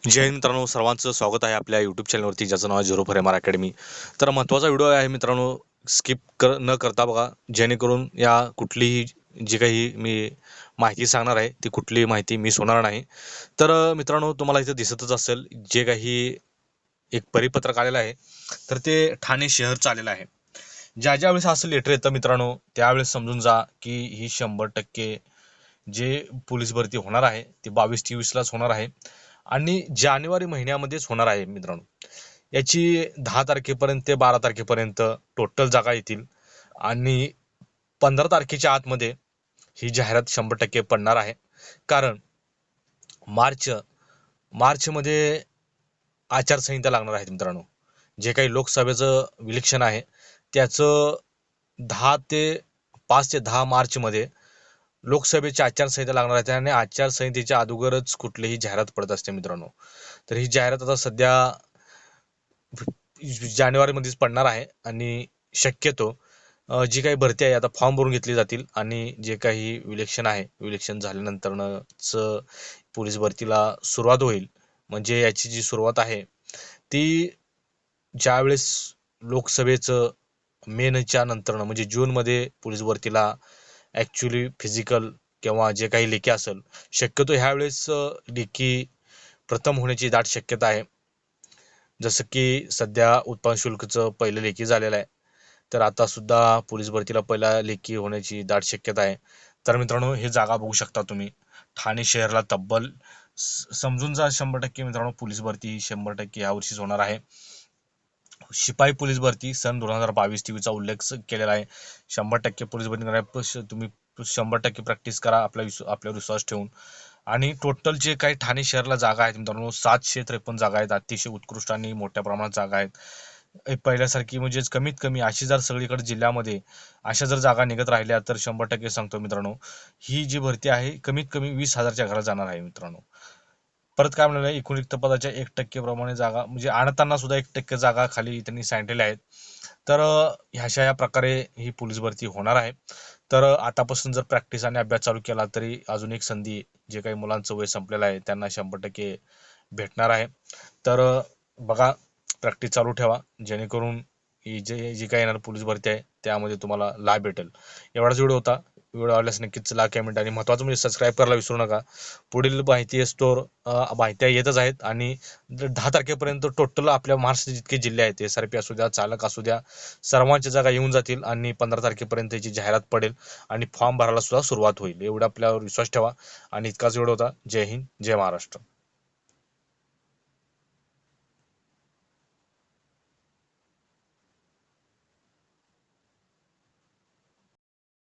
जय हिंद मित्रांनो, सर्वांचं स्वागत आहे आपल्या यूट्यूब चॅनलवरती, ज्याचं नाव आहे झिरो फॉर MR अकॅडमी. तर महत्त्वाचा व्हिडिओ आहे मित्रांनो, न करता बघा, जेणेकरून या कुठलीही जी काही मी माहिती सांगणार आहे ती कुठलीही माहिती मिस होणार नाही. तर मित्रांनो, तुम्हाला इथं दिसतच असेल जे काही एक परिपत्रक आलेलं आहे, तर ते ठाणे शहरचं आलेलं आहे. ज्या ज्या वेळेस असं लेटर येतं मित्रांनो, त्यावेळेस समजून जा की ही 100% जे पोलीस भरती होणार आहे ती 22-23लाच होणार आहे आणि जानेवारी महिन्यामध्येच होणार आहे मित्रांनो. याची 10 तारखेपर्यंत ते 12 तारखेपर्यंत टोटल जागा येतील आणि 15 तारखेच्या आतमध्ये ही जाहिरात 100% पडणार आहे. कारण मार्च मार्चमध्ये आचारसंहिता लागणार आहे मित्रांनो. जे काही लोकसभेचं इलेक्शन आहे त्याचं 5 ते 10 मार्चमध्ये लोकसभेची आचारसंहिता लागणार आहे आणि आचारसंहितेच्या अगोदरच कुठलीही जाहिरात पडत असते मित्रांनो. तर ही जाहिरात आता सध्या जानेवारीमध्येच पडणार आहे आणि शक्यतो जी काही भरती आहे आता फॉर्म भरून घेतली जातील आणि जे काही इलेक्शन आहे, इलेक्शन झाल्यानंतरच पोलीस भरतीला सुरुवात होईल. म्हणजे याची जी सुरुवात आहे ती ज्यावेळेस लोकसभेचं मेच्या नंतरनं म्हणजे जूनमध्ये पोलीस भरतीला ॲक्च्युली फिजिकल किंवा जे काही लेखी असेल, शक्यतो ह्यावेळेस लेखी प्रथम होण्याची दाट शक्यता आहे. जसं की सध्या उत्पादन शुल्कचं पहिलं लेखी झालेलं आहे, तर आता सुद्धा पोलीस भरतीला पहिला लेखी होण्याची दाट शक्यता आहे. तर मित्रांनो, हे जागा बघू शकता तुम्ही. ठाणे शहराला तब्बल समजून जा 100% मित्रांनो, पोलीस भरती 100% यावर्षीच होणार आहे. शिपाई पोलीस भरती सन 2022-23चा उल्लेख केलेला आहे. 100% पोलीस भरती तुम्ही 100% प्रॅक्टिस करा आपल्यावर विश्वास ठेवून. आणि टोटल जे काही ठाणे शहराला जागा आहेत मित्रांनो, 753 जागा आहेत. अतिशय उत्कृष्ट आणि मोठ्या प्रमाणात जागा आहेत. पहिल्यासारखी म्हणजे कमीत कमी अशी जर सगळीकडे जिल्ह्यामध्ये अशा जर जागा निघत राहिल्या तर 100% सांगतो मित्रांनो, ही जी भरती आहे कमीत कमी 20,000च्या घरात जाणार आहे मित्रांनो. परत काय म्हणाले, एकूण रिक्त पदाच्या 1% प्रमाणे जागा म्हणजे आणताना सुद्धा 1% जागा खाली त्यांनी सांगितलेल्या आहेत. तर ह्याशा या प्रकारे ही पोलीस भरती होणार आहे. तर आतापासून जर प्रॅक्टिस आणि अभ्यास चालू केला तरी अजून एक संधी जे काही मुलांचं वय संपलेलं आहे त्यांना 100% भेटणार आहे. तर बघा, प्रॅक्टिस चालू ठेवा जेणेकरून ही जी काही येणार पोलीस भरती आहे त्यामध्ये तुम्हाला लाभ भेटेल. एवढाच व्हिडिओ होता. व्हिडिओ आवडल्यास नक्कीच लाईक, कमेंट आणि महत्त्वाचं म्हणजे सबस्क्राईब करायला विसरू नका. पुढील माहिती स्टोर माहित्या येतच आहेत आणि 10 तारखेपर्यंत टोटल आपल्या महाराष्ट्रात जितके जिल्हे आहेत, SRP असू द्या, चालक असू द्या, सर्वांच्या जागा येऊन जातील आणि 15 तारखेपर्यंत याची जाहिरात पडेल आणि फॉर्म भरायला सुद्धा सुरुवात होईल. एवढा आपल्यावर विश्वास ठेवा आणि इतकाच व्हिडिओ होता. जय हिंद, जय महाराष्ट्र.